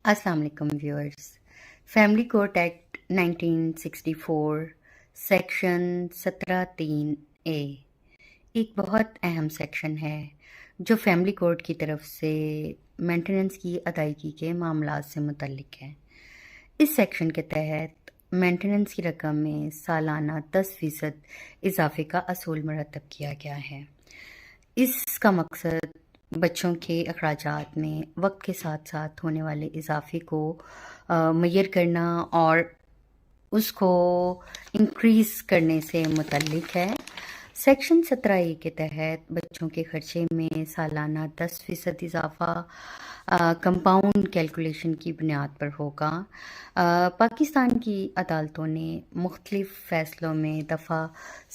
السلام علیکم viewers. Family court act 1964 section 17(3)A ایک بہت اہم سیکشن ہے جو فیملی کورٹ کی طرف سے مینٹیننس کی ادائیگی کے معاملات سے متعلق ہے۔ اس سیکشن کے تحت مینٹیننس کی رقم میں سالانہ 10% اضافے کا اصول مرتب کیا گیا ہے۔ اس کا مقصد بچوں کے اخراجات میں وقت کے ساتھ ساتھ ہونے والے اضافے کو معیر کرنا اور اس کو انکریز کرنے سے متعلق ہے۔ سیکشن 17(a) کے تحت بچوں کے خرچے میں سالانہ 10% اضافہ کمپاؤنڈ کیلکولیشن کی بنیاد پر ہوگا۔ پاکستان کی عدالتوں نے مختلف فیصلوں میں دفعہ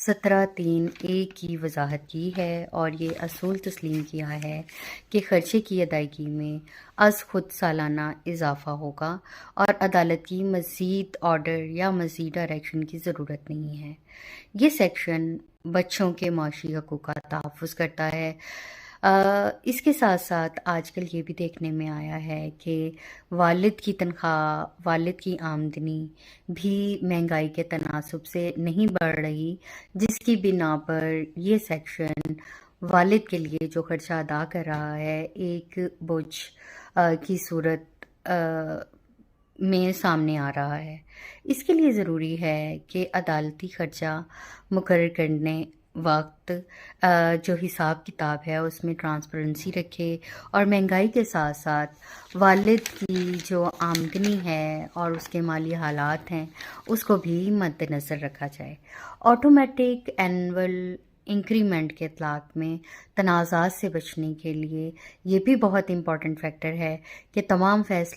17(3)A کی وضاحت کی ہے اور یہ اصول تسلیم کیا ہے کہ خرچے کی ادائیگی میں از خود سالانہ اضافہ ہوگا اور عدالت کی مزید آرڈر یا مزید ڈائریکشن کی ضرورت نہیں ہے۔ یہ سیکشن بچوں کے معاشی حقوق کا تحفظ کرتا ہے۔ اس کے ساتھ ساتھ آج کل یہ بھی دیکھنے میں آیا ہے کہ والد کی تنخواہ، والد کی آمدنی بھی مہنگائی کے تناسب سے نہیں بڑھ رہی، جس کی بنا پر یہ سیکشن والد کے لیے جو خرچہ ادا کر رہا ہے ایک بوجھ کی صورت میں سامنے آ رہا ہے۔ اس کے لیے ضروری ہے کہ عدالتی خرچہ مقرر کرنے وقت جو حساب کتاب ہے اس میں ٹرانسپیرنسی رکھے اور مہنگائی کے ساتھ ساتھ والد کی جو آمدنی ہے اور اس کے مالی حالات ہیں اس کو بھی مد نظر رکھا جائے۔ آٹومیٹک اینول انکریمنٹ کے اطلاق میں تنازعات سے بچنے کے لیے یہ بھی بہت امپورٹنٹ فیکٹر ہے کہ تمام فیصلے